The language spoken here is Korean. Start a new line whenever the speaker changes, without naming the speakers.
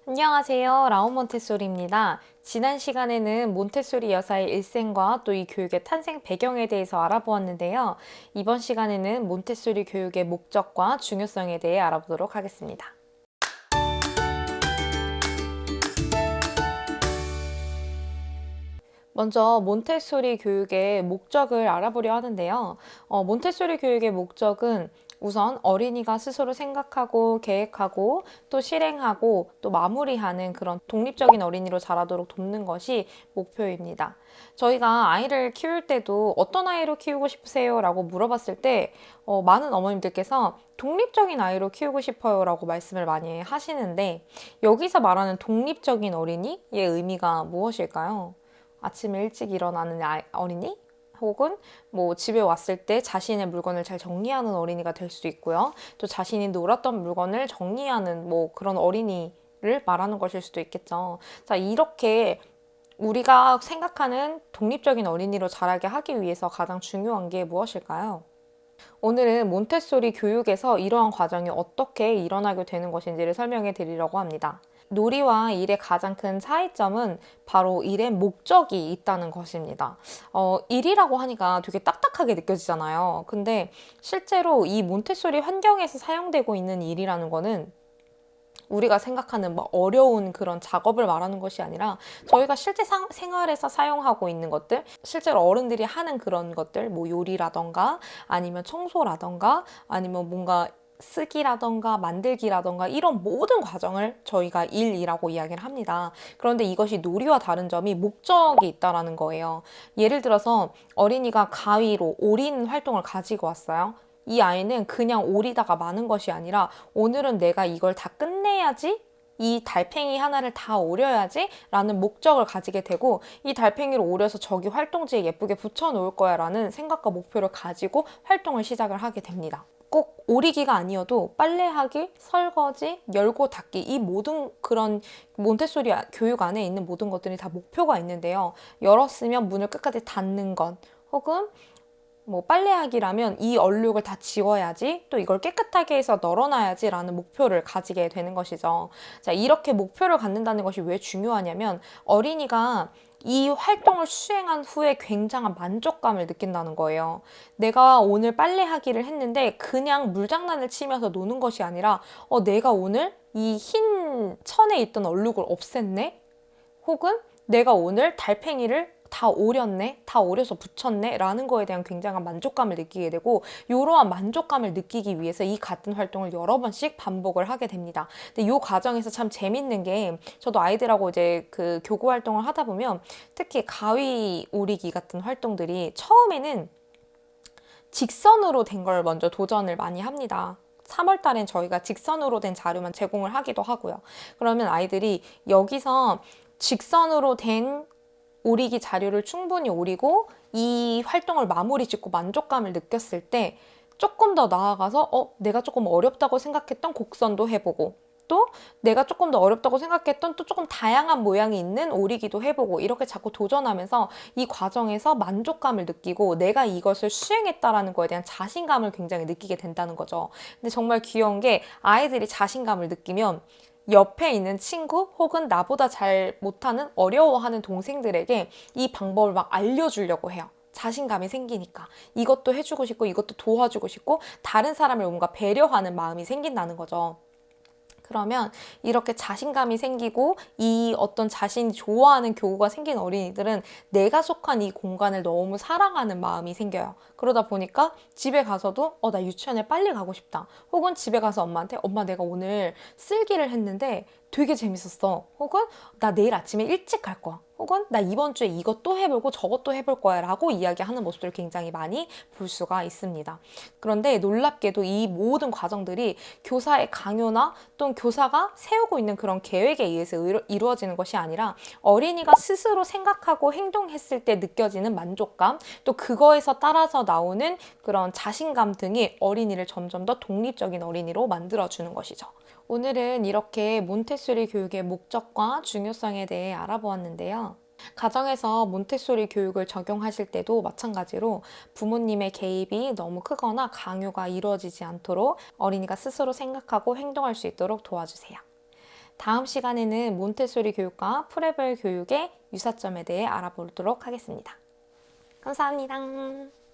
안녕하세요. 라온 몬테소리입니다. 지난 시간에는 몬테소리 여사의 일생과 또 이 교육의 탄생 배경에 대해서 알아보았는데요. 이번 시간에는 몬테소리 교육의 목적과 중요성에 대해 알아보도록 하겠습니다. 먼저 몬테소리 교육의 목적을 알아보려 하는데요. 몬테소리 교육의 목적은 우선 어린이가 스스로 생각하고 계획하고 또 실행하고 또 마무리하는 그런 독립적인 어린이로 자라도록 돕는 것이 목표입니다. 저희가 아이를 키울 때도 어떤 아이로 키우고 싶으세요? 라고 물어봤을 때 많은 어머님들께서 독립적인 아이로 키우고 싶어요 라고 말씀을 많이 하시는데 여기서 말하는 독립적인 어린이의 의미가 무엇일까요? 아침에 일찍 일어나는 어린이? 혹은 뭐 집에 왔을 때 자신의 물건을 잘 정리하는 어린이가 될 수 있고요. 또 자신이 놀았던 물건을 정리하는 뭐 그런 어린이를 말하는 것일 수도 있겠죠. 자, 이렇게 우리가 생각하는 독립적인 어린이로 자라게 하기 위해서 가장 중요한 게 무엇일까요? 오늘은 몬테소리 교육에서 이러한 과정이 어떻게 일어나게 되는 것인지를 설명해 드리려고 합니다. 놀이와 일의 가장 큰 차이점은 바로 일의 목적이 있다는 것입니다. 일이라고 하니까 되게 딱딱하게 느껴지잖아요. 근데 실제로 이 몬테소리 환경에서 사용되고 있는 일이라는 거는 우리가 생각하는 뭐 어려운 그런 작업을 말하는 것이 아니라 저희가 실제 생활에서 사용하고 있는 것들, 실제로 어른들이 하는 그런 것들, 뭐 요리라던가 아니면 청소라던가 아니면 뭔가 쓰기라던가 만들기라던가 이런 모든 과정을 저희가 일이라고 이야기를 합니다. 그런데 이것이 놀이와 다른 점이 목적이 있다라는 거예요. 예를 들어서 어린이가 가위로 오리는 활동을 가지고 왔어요. 이 아이는 그냥 오리다가 마는 것이 아니라 오늘은 내가 이걸 다 끝내야지, 이 달팽이 하나를 다 오려야지 라는 목적을 가지게 되고 이 달팽이를 오려서 저기 활동지에 예쁘게 붙여 놓을 거야 라는 생각과 목표를 가지고 활동을 시작을 하게 됩니다. 꼭 오리기가 아니어도 빨래하기, 설거지, 열고 닫기 이 모든 그런 몬테소리 교육 안에 있는 모든 것들이 다 목표가 있는데요. 열었으면 문을 끝까지 닫는 것 혹은 뭐 빨래하기라면 이 얼룩을 다 지워야지 또 이걸 깨끗하게 해서 널어놔야지 라는 목표를 가지게 되는 것이죠. 자, 이렇게 목표를 갖는다는 것이 왜 중요하냐면 어린이가 이 활동을 수행한 후에 굉장한 만족감을 느낀다는 거예요. 내가 오늘 빨래하기를 했는데 그냥 물장난을 치면서 노는 것이 아니라 내가 오늘 이 흰 천에 있던 얼룩을 없앴네? 혹은 내가 오늘 달팽이를 다 오렸네, 다 오려서 붙였네 라는 거에 대한 굉장한 만족감을 느끼게 되고 이러한 만족감을 느끼기 위해서 이 같은 활동을 여러 번씩 반복을 하게 됩니다. 근데 이 과정에서 참 재밌는 게 저도 아이들하고 이제 그 교구 활동을 하다 보면 특히 가위 오리기 같은 활동들이 처음에는 직선으로 된 걸 먼저 도전을 많이 합니다. 3월 달엔 저희가 직선으로 된 자료만 제공을 하기도 하고요. 그러면 아이들이 여기서 직선으로 된 오리기 자료를 충분히 오리고 이 활동을 마무리 짓고 만족감을 느꼈을 때 조금 더 나아가서 내가 조금 어렵다고 생각했던 곡선도 해보고 또 내가 조금 더 어렵다고 생각했던 또 조금 다양한 모양이 있는 오리기도 해보고 이렇게 자꾸 도전하면서 이 과정에서 만족감을 느끼고 내가 이것을 수행했다라는 거에 대한 자신감을 굉장히 느끼게 된다는 거죠. 근데 정말 귀여운 게 아이들이 자신감을 느끼면 옆에 있는 친구 혹은 나보다 잘 못하는 어려워하는 동생들에게 이 방법을 막 알려주려고 해요. 자신감이 생기니까 이것도 해주고 싶고 이것도 도와주고 싶고 다른 사람을 뭔가 배려하는 마음이 생긴다는 거죠. 그러면 이렇게 자신감이 생기고 이 어떤 자신이 좋아하는 교구가 생긴 어린이들은 내가 속한 이 공간을 너무 사랑하는 마음이 생겨요. 그러다 보니까 집에 가서도 나 유치원에 빨리 가고 싶다. 혹은 집에 가서 엄마한테 엄마 내가 오늘 쓸기를 했는데 되게 재밌었어. 혹은 나 내일 아침에 일찍 갈 거야. 혹은 나 이번 주에 이것도 해보고 저것도 해볼 거야 라고 이야기하는 모습들을 굉장히 많이 볼 수가 있습니다. 그런데 놀랍게도 이 모든 과정들이 교사의 강요나 또는 교사가 세우고 있는 그런 계획에 의해서 이루어지는 것이 아니라 어린이가 스스로 생각하고 행동했을 때 느껴지는 만족감 또 그거에서 따라서 나오는 그런 자신감 등이 어린이를 점점 더 독립적인 어린이로 만들어주는 것이죠. 오늘은 이렇게 몬테소리 교육의 목적과 중요성에 대해 알아보았는데요. 가정에서 몬테소리 교육을 적용하실 때도 마찬가지로 부모님의 개입이 너무 크거나 강요가 이루어지지 않도록 어린이가 스스로 생각하고 행동할 수 있도록 도와주세요. 다음 시간에는 몬테소리 교육과 프레벨 교육의 유사점에 대해 알아보도록 하겠습니다. 감사합니다.